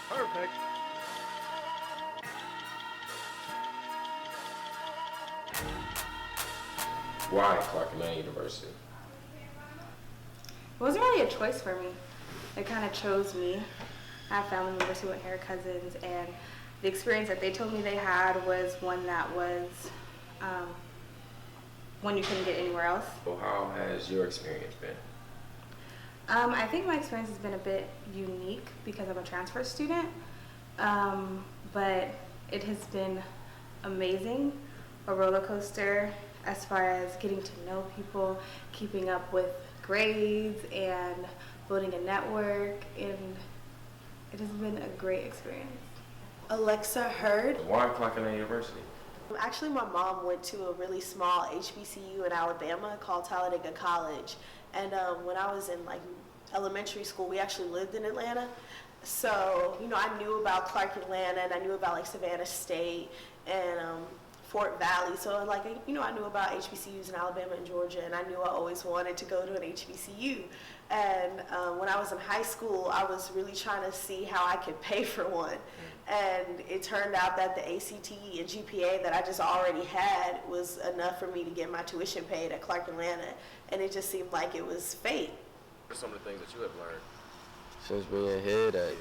Perfect. Why Clark Atlanta University? It wasn't really a choice for me. It kind of chose me. I have family members who went here, cousins, and the experience that they told me they had was one that was um, one you couldn't get anywhere else. Well, how has your experience been? I think my experience has been a bit unique because I'm a transfer student, but it has been amazing, a roller coaster as far as getting to know people, keeping up with grades, and building a network, and it has been a great experience. Alexa Heard. Why Clark Atlanta University? Actually, my mom went to a really small HBCU in Alabama called Talladega College. And when I was in elementary school, we actually lived in Atlanta. So, I knew about Clark Atlanta, and I knew about Savannah State and Fort Valley. So I knew about HBCUs in Alabama and Georgia, and I knew I always wanted to go to an HBCU. And when I was in high school, I was really trying to see how I could pay for one. And it turned out that the ACT and GPA that I just already had was enough for me to get my tuition paid at Clark Atlanta. And it just seemed like it was fate. What are some of the things that you have learned? Since being here, that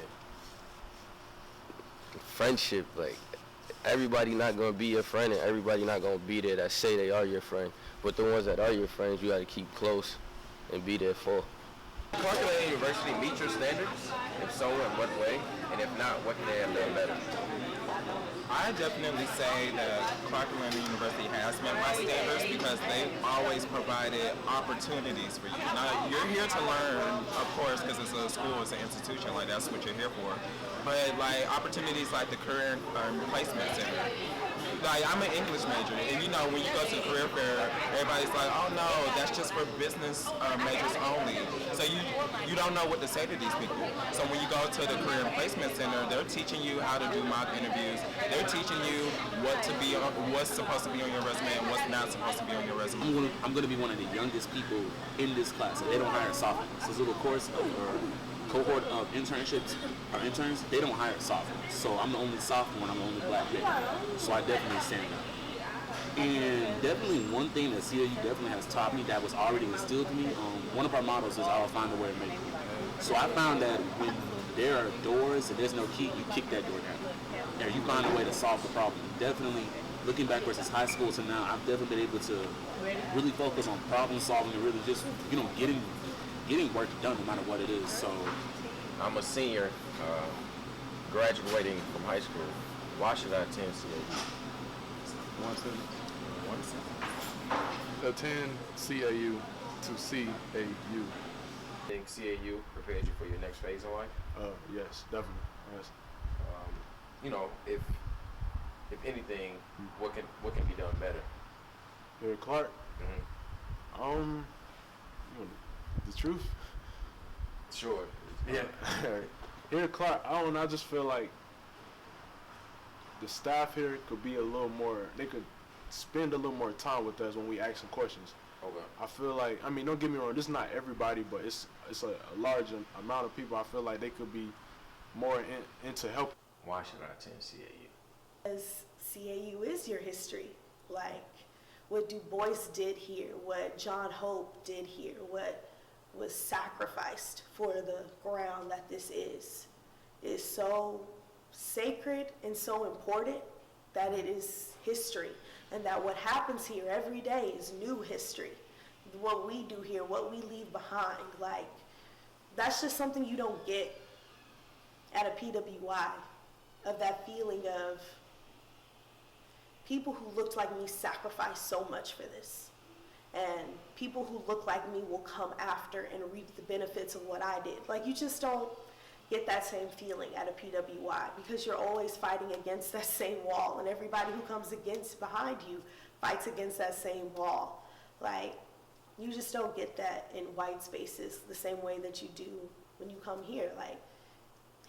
friendship, everybody not gonna be your friend, and everybody not gonna be there that say they are your friend. But the ones that are your friends, you gotta keep close and be there for. Clark Atlanta University meet your standards? If so, in what way? And if not, what can they have done better? I definitely say that Clark Atlanta University has met my standards because they've always provided opportunities for you. Now, you're here to learn, of course, because it's a school, it's an institution, that's what you're here for. But opportunities like the Career Placement Center. I'm an English major, and when you go to the career fair, everybody's like, oh no, that's just for business majors only. So you don't know what to say to these people. So when you go to the Career Placement Center, they're teaching you how to do mock interviews. They're teaching you what's supposed to be on your resume and what's not supposed to be on your resume. I'm going to be one of the youngest people in this class, and they don't hire sophomores. This little course or cohort of internships or interns, they don't hire sophomores. So I'm the only sophomore and I'm the only black kid. So I definitely stand out. And definitely one thing that CAU definitely has taught me that was already instilled in me, one of our mottos is I'll find a way to make it. So I found that when there are doors and there's no key, you kick that door down. And you find a way to solve the problem. Definitely, looking back versus high school to now, I've definitely been able to really focus on problem solving and really just, getting work done no matter what it is. So I'm a senior graduating from high school. Why should I attend CAU? One sentence. Attend CAU to CAU. Think CAU prepared you for your next phase in life? Yes, definitely. Yes. If anything, what can be done better? Here at Clark. The truth. Sure. Yeah. Here at Clark, I just feel like the staff here could be a little more. They could spend a little more time with us when we ask them questions. Okay. I feel like, don't get me wrong, this is not everybody, but it's a large amount of people. I feel like they could be more into help. Why should I attend CAU? Because CAU is your history. What Du Bois did here, what John Hope did here, what was sacrificed for the ground that this is so sacred and so important that it is history, and that what happens here every day is new history. What we do here, what we leave behind, that's just something you don't get at a PWI, of that feeling of people who looked like me sacrificed so much for this. And people who look like me will come after and reap the benefits of what I did. You just don't get that same feeling at a PWI because you're always fighting against that same wall, and everybody who comes behind you fights against that same wall. You just don't get that in white spaces the same way that you do when you come here.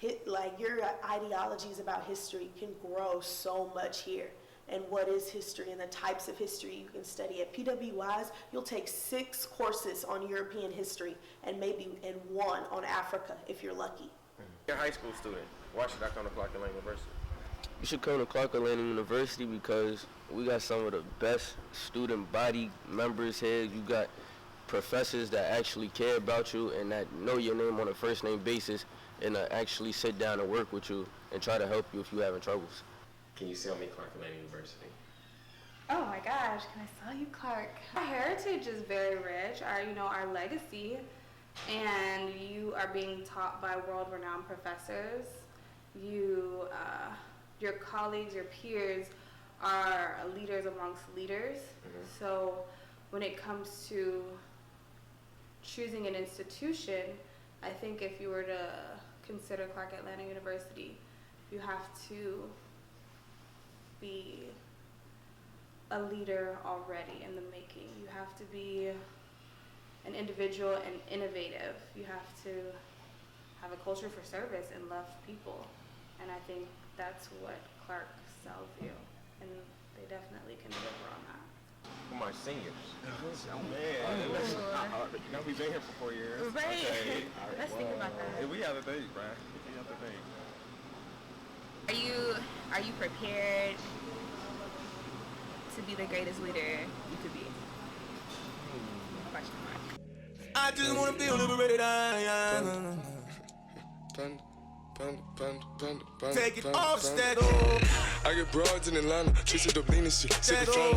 Your ideologies about history can grow so much here. And what is history and the types of history you can study. At PWIs, you'll take 6 courses on European history and maybe 1 on Africa if you're lucky. You're a high school student. Why should I come to Clark Atlanta University? You should come to Clark Atlanta University because we got some of the best student body members here. You got professors that actually care about you and that know your name on a first name basis and actually sit down and work with you and try to help you if you're having troubles. Can you sell me Clark Atlanta University? Oh my gosh, can I sell you Clark? Our heritage is very rich, our legacy, and you are being taught by world-renowned professors. Your colleagues, your peers are leaders amongst leaders. So when it comes to choosing an institution, I think if you were to consider Clark Atlanta University, you have to be a leader already in the making. You have to be an individual and innovative. You have to have a culture for service and love people. And I think that's what Clark sells you. And they definitely can deliver on that. For my seniors. Oh man, you know we've been here for 4 years. Right. Okay. Let's think about that. Yeah, we have a date, right? We have a date. Are you prepared to be the greatest leader you could be? Question mark. I just wanna be liberated. Take it off, stack. I get broads in Atlanta, chasing Dublin and shit. City family,